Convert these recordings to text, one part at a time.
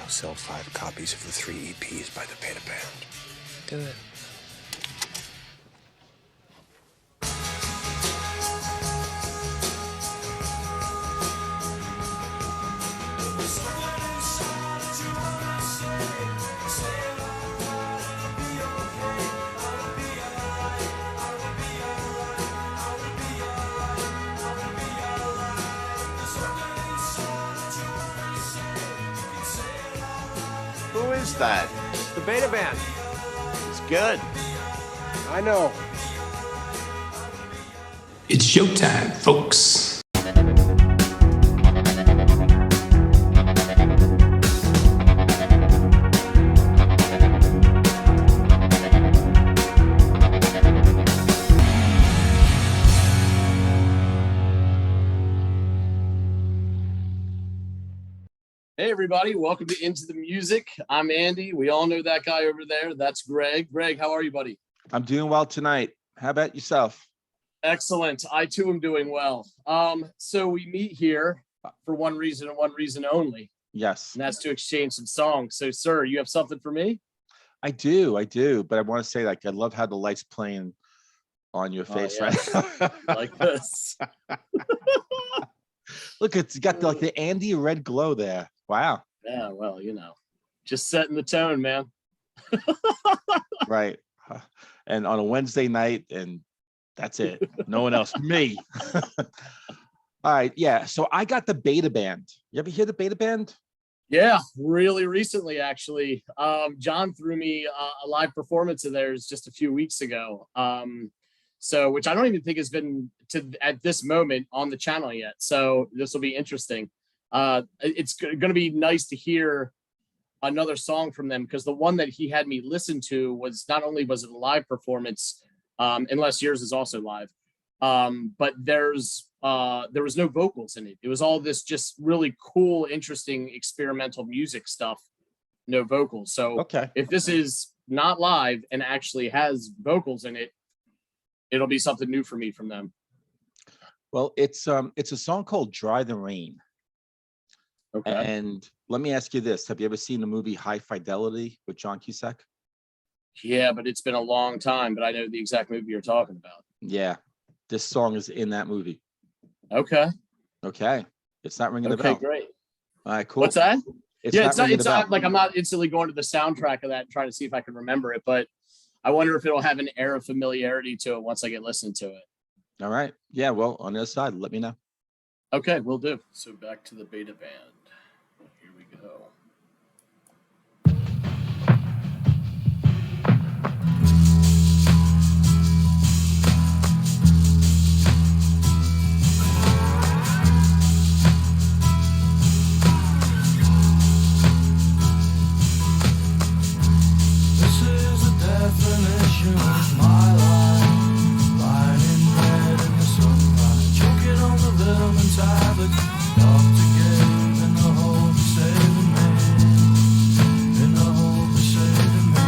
sell 5 copies of the 3 EPs by the Beta Band. Do it. Who is that? The Beta Band. It's good. I know. It's showtime, folks. Hey everybody, welcome to Into the Music. I'm Andy. We all know that guy over there. That's Greg. Greg, how are you, buddy? I'm doing well tonight. How about yourself? Excellent. I too am doing well. So we meet here for one reason and one reason only, Yes, and that's to exchange some songs. So, sir, you have something for me? I do. But I want to say, like, I love how the light's playing on your face yeah. right now. Like this. Look, it's got the Andy red glow there. Wow. Yeah, well, just setting the tone, man. Right. And on a Wednesday night, and that's it. No one else. Me. All right. Yeah. So I got the Beta Band. You ever hear the Beta Band? Yeah, really recently, actually. John threw me a live performance of theirs just a few weeks ago. So, which I don't even think has been at this moment on the channel yet. So this will be interesting. It's going to be nice to hear another song from them, because the one that he had me listen to was not only was it a live performance, unless yours is also live, but there was no vocals in it. It was all this just really cool, interesting experimental music stuff, no vocals. So Okay. if this is not live and actually has vocals in it, it'll be something new for me from them. Well, it's a song called Dry the Rain. Okay. And let me ask you this. Have you ever seen the movie High Fidelity with John Cusack? Yeah, but it's been a long time, but I know the exact movie you're talking about. Yeah. This song is in that movie. Okay. Okay. It's not ringing the Okay, bell. great. All right, cool. What's that? It's Yeah, not it's not, ringing it's the bell. not like I'm not instantly going to the soundtrack of that and trying to see if I can remember it, but I wonder if it'll have an air of familiarity to it once I get listening to it. All right. Yeah, well, on the other side, let me know. Okay, we'll do. So back to the Beta Band. Here we go. This is the definition of my life. Lying in bed in the sunlight, choking on the vitamin tablet. Doctor gave in the hope of saving me. In the hope of saving me.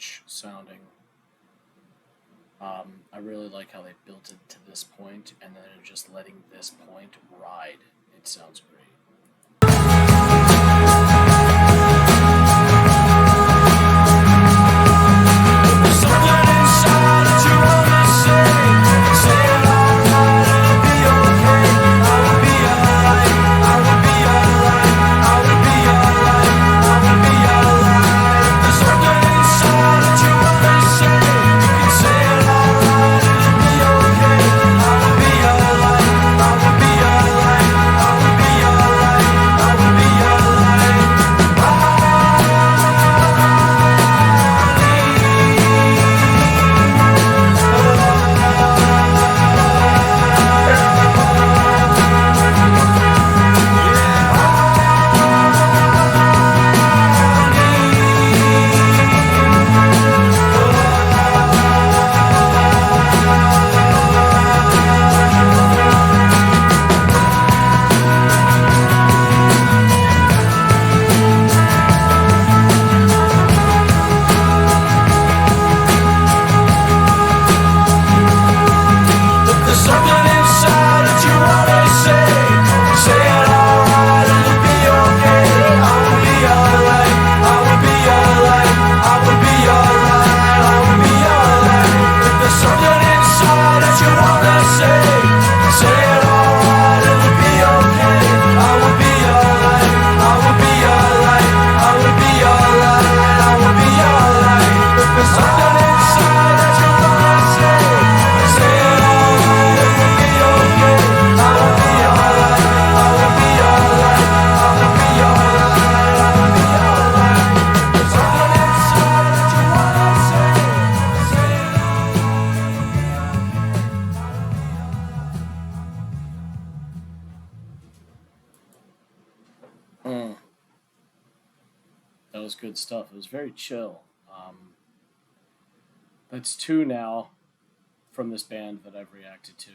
rich sounding. I really like how they built it to this point, and then they're just letting this point ride. It sounds great. That was good stuff. It was very chill. That's two now from this band that I've reacted to.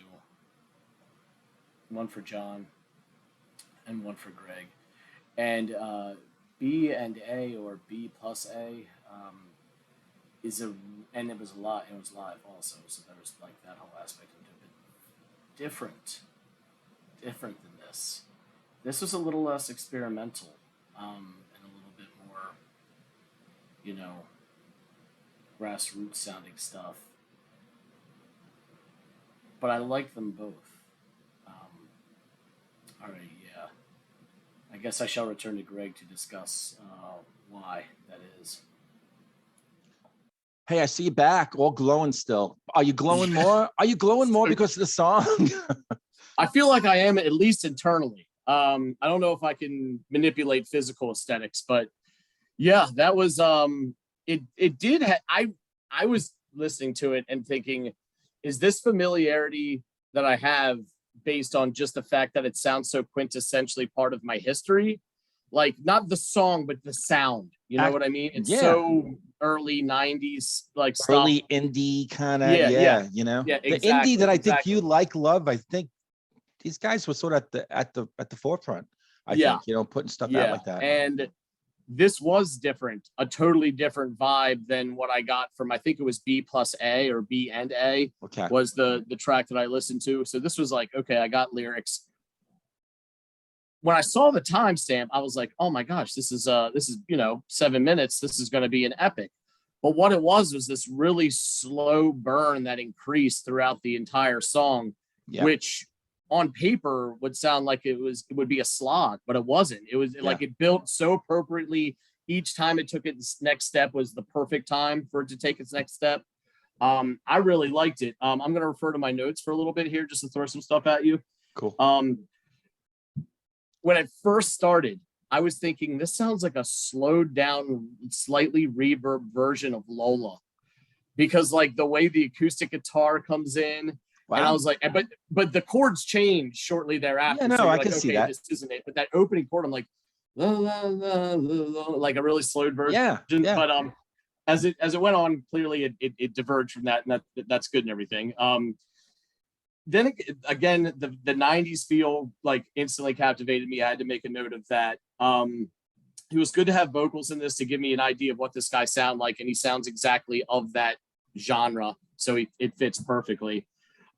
One for John and one for Greg. And B and A, or B plus A, and it was live also, so there was like that whole aspect of it. But different than this. This was a little less experimental, and a little bit more, grassroots sounding stuff. But I like them both. All right, yeah. I guess I shall return to Greg to discuss why that is. Hey, I see you back, all glowing still. Are you glowing more? Are you glowing more because of the song? I feel like I am, at least internally. I don't know if I can manipulate physical aesthetics, but yeah, that was it did I was listening to it and thinking, is this familiarity that I have based on just the fact that it sounds so quintessentially part of my history? Like, not the song, but the sound. You know what I mean? It's so early 90s, like stuff. Early indie kind of, Yeah, the indie that I think you love. I think these guys were sort of at the forefront. I think, putting stuff out like that. And this was different, a totally different vibe than what I got from, I think it was B plus A, or B and A was the track that I listened to. So this was like, okay, I got lyrics. When I saw the timestamp, I was like, oh my gosh, this is 7 minutes. This is going to be an epic. But what it was this really slow burn that increased throughout the entire song, which on paper would sound like it would be a slog, but it wasn't. It was like it built so appropriately. Each time it took its next step was the perfect time for it to take its next step. I really liked it. I'm going to refer to my notes for a little bit here just to throw some stuff at you. Cool. When it first started, I was thinking this sounds like a slowed down, slightly reverb version of Lola, because like the way the acoustic guitar comes in. Wow. And I was like, but the chords change shortly thereafter. Yeah, no, so I can see that. This isn't it. But that opening chord, I'm like, la, la, la, la, la, like a really slowed version. Yeah. But as it went on, clearly it diverged from that, and that's good and everything. Then again, the 90s feel like instantly captivated me. I had to make a note of that. it was good to have vocals in this to give me an idea of what this guy sound like, and he sounds exactly of that genre, so it fits perfectly.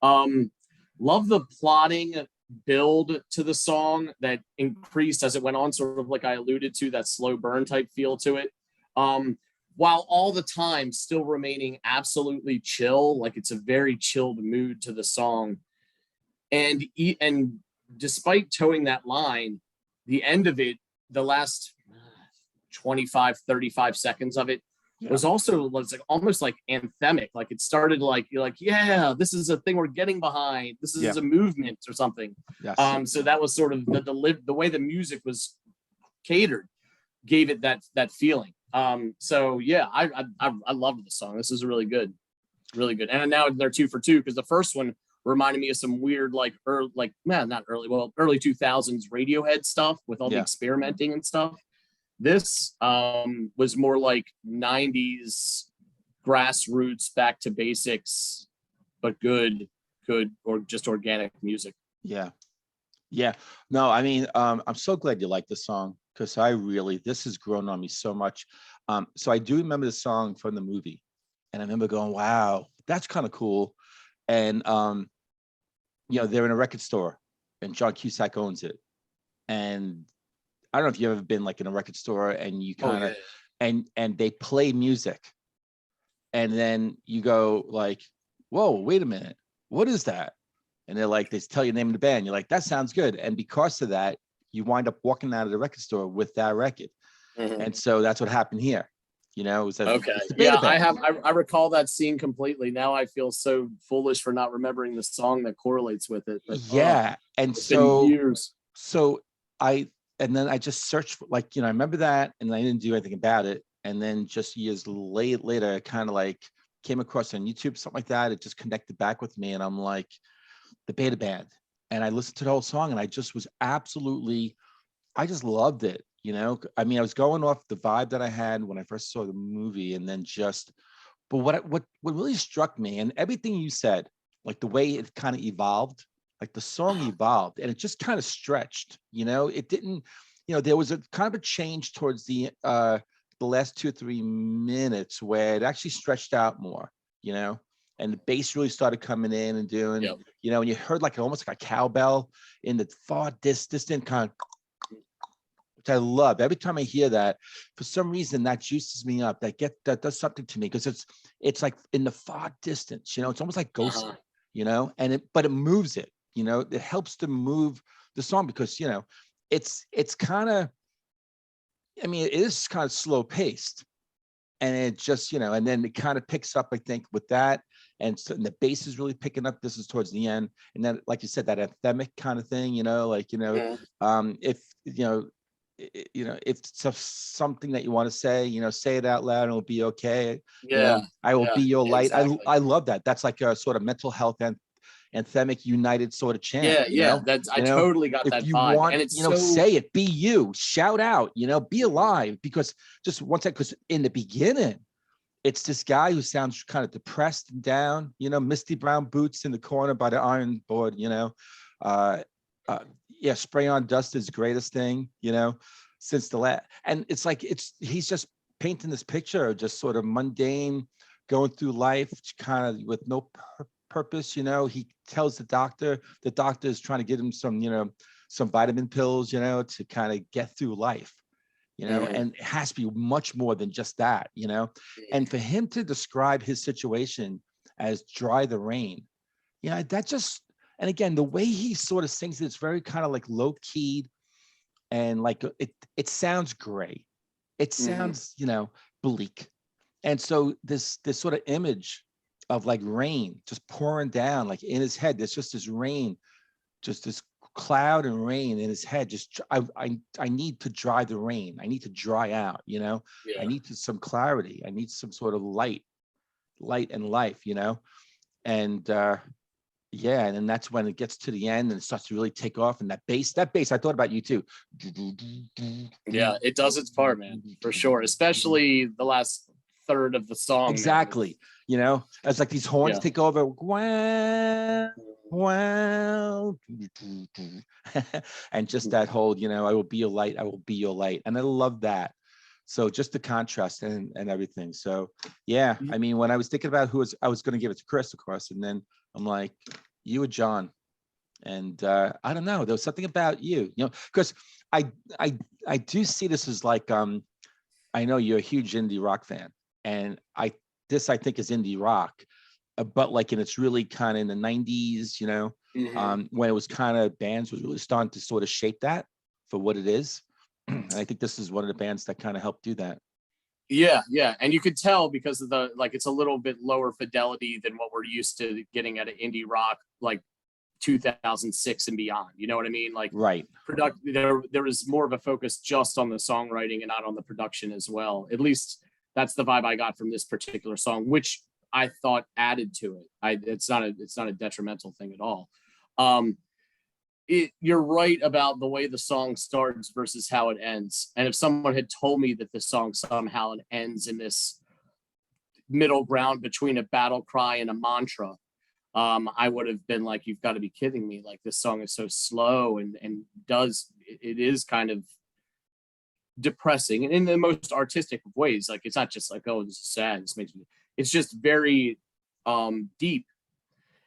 Love the plotting build to the song that increased as it went on, sort of like I alluded to, that slow burn type feel to it, while all the time still remaining absolutely chill. Like it's a very chilled mood to the song, and despite towing that line, the end of it, the last 25-35 seconds of it, was also like almost like anthemic. Like it started like, you're like, yeah, this is a thing we're getting behind. This is a movement or something. Yes. So that was sort of the way the music was catered, gave it that feeling. So yeah, I loved the song. This is really good, And now they're 2 for 2, because the first one reminded me of some weird early 2000s Radiohead stuff with all the experimenting and stuff. This was more like 90s grassroots, back to basics, but good or just organic music. Yeah. No, I mean, I'm so glad you like the song, because this has grown on me so much. So I do remember the song from the movie, and I remember going, wow, that's kind of cool. And they're in a record store, and John Cusack owns it, and I don't know if you've ever been like in a record store and you kind of, and they play music, and then you go like, whoa, wait a minute, what is that? And they're like, they tell you the name of the band. You're like, that sounds good. And because of that, you wind up walking out of the record store with that record. Mm-hmm. And so that's what happened here. It was I recall that scene completely. Now I feel so foolish for not remembering the song that correlates with it. But, and then I just searched for, I remember that, and I didn't do anything about it. And then just years later, I kind of like came across on YouTube, something like that. It just connected back with me, and I'm like, the Beta Band. And I listened to the whole song, and I just loved it. I mean, I was going off the vibe that I had when I first saw the movie, and then but what really struck me, and everything you said, like the way it kind of evolved, like the song evolved, and it just kind of stretched. It didn't. There was a kind of a change towards the last 2 or 3 minutes where it actually stretched out more. And the bass really started coming in and doing. And you heard almost like a cowbell in the far distant kind of. I love every time I hear that. For some reason, that juices me up. That does something to me, because it's like in the far distance. It's almost like ghostly. But it moves it. It helps to move the song, because it's kind of. I mean, it is kind of slow paced, and it just and then it kind of picks up, I think, with that, and the bass is really picking up. This is towards the end, and then, like you said, that anthemic kind of thing. If it's something that you want to say, say it out loud and it'll be okay. I will be your light. Exactly. I love that. That's like a sort of mental health and anthemic united sort of chant. That's I totally got that vibe. Want, and it's say it, be you, shout out, be alive, because just one second, because in the beginning, it's this guy who sounds kind of depressed and down, misty brown boots in the corner by the iron board, spray on dust is the greatest thing, since the last. And it's like, he's just painting this picture of just sort of mundane, going through life, kind of with no purpose. He tells the doctor is trying to get him some vitamin pills, to kind of get through life, and it has to be much more than just that, and for him to describe his situation as dry the rain, that just. And again, the way he sort of sings it's very kind of like low keyed, and like it sounds gray. It sounds, bleak. And so this sort of image of like rain just pouring down, like in his head, there's just this rain, just this cloud and rain in his head. Just I need to dry the rain. I need to dry out, I need some clarity. I need some sort of light and life, and and then that's when it gets to the end and it starts to really take off. And that bass, I thought about you too. Yeah, it does its part, man, for sure. Especially the last third of the song. Exactly. As like these horns take over. wow. And just that whole, I will be your light, I will be your light. And I love that. So just the contrast and everything. So yeah, I mean, when I was thinking about I was going to give it to Chris, of course, and then I'm like, you or John. And I don't know, there was something about you, because I do see this as like, I know you're a huge indie rock fan, and I think is indie rock, but like, and it's really kind of in the 90s, when it was kind of bands was really starting to sort of shape that for what it is. And I think this is one of the bands that kind of helped do that. Yeah, and you could tell because of it's a little bit lower fidelity than what we're used to getting at an indie rock, like 2006 and beyond. You know what I mean? Like, right. There was more of a focus just on the songwriting and not on the production as well. At least that's the vibe I got from this particular song, which I thought added to it. It's not a detrimental thing at all. You're right about the way the song starts versus how it ends. And if someone had told me that the song somehow ends in this middle ground between a battle cry and a mantra, I would have been like, you've got to be kidding me. Like, this song is so slow and it is kind of depressing and in the most artistic of ways. Like, it's not just like, oh, this is sad. It's just very deep.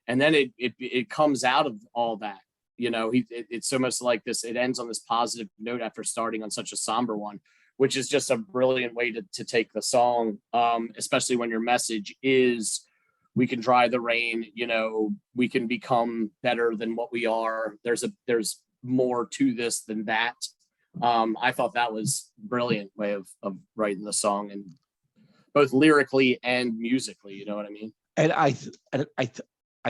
And then it comes out of all that. It's almost like this, it ends on this positive note after starting on such a somber one, which is just a brilliant way to take the song, especially when your message is, we can dry the rain, we can become better than what we are. There's more to this than that. I thought that was brilliant way of writing the song, and both lyrically and musically, you know what I mean? And I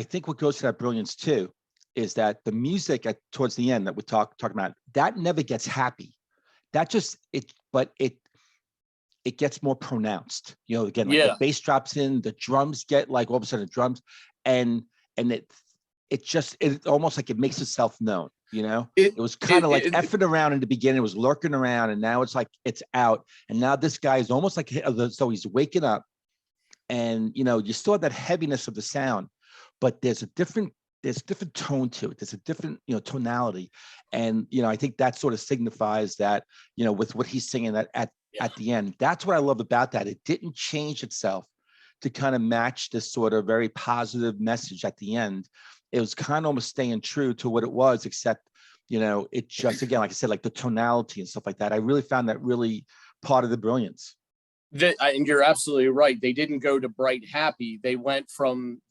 think what goes to that brilliance too is that the music towards the end that we're talking about, that never gets happy. That just it gets more pronounced. Again, like the bass drops in, the drums get like all of a sudden the drums, and it almost like it makes itself known. It was kind of like effing around in the beginning, it was lurking around, and now it's like it's out. And now this guy is almost like so he's waking up, and you still have that heaviness of the sound, but there's a different tone to it. There's a different, tonality. And, I think that sort of signifies that, with what he's singing at the end. That's what I love about that. It didn't change itself to kind of match this sort of very positive message at the end. It was kind of almost staying true to what it was, except, it just, again, like I said, like the tonality and stuff like that. I really found that really part of the brilliance. And you're absolutely right. They didn't go to bright happy. They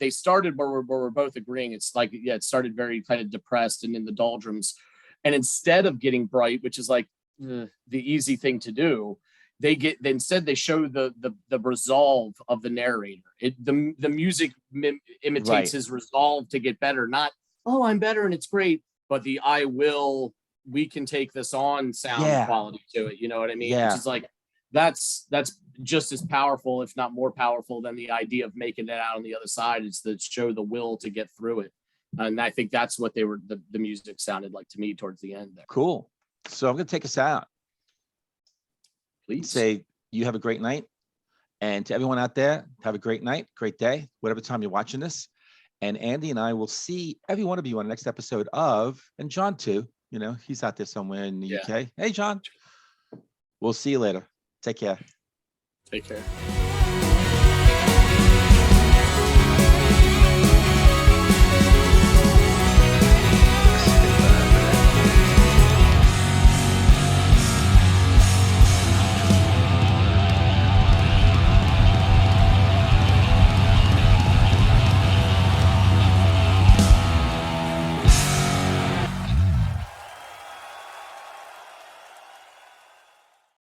started where we're both agreeing. It's like, it started very kind of depressed and in the doldrums. And instead of getting bright, which is like the easy thing to do, instead they show the resolve of the narrator. The music imitates right. his resolve to get better. Not, oh, I'm better and it's great, but we can take this on sound quality to it. You know what I mean? Yeah. Which is like, that's just as powerful, if not more powerful, than the idea of making it out on the other side. It's to show the will to get through it. And I think that's what the music sounded like to me towards the end there. Cool. So I'm going to take us out. Please say you have a great night. And to everyone out there, have a great night, great day, whatever time you're watching this. And Andy and I will see every one of you on the next episode of, and John too, he's out there somewhere in the UK. Hey, John. We'll see you later. Take care. Take care.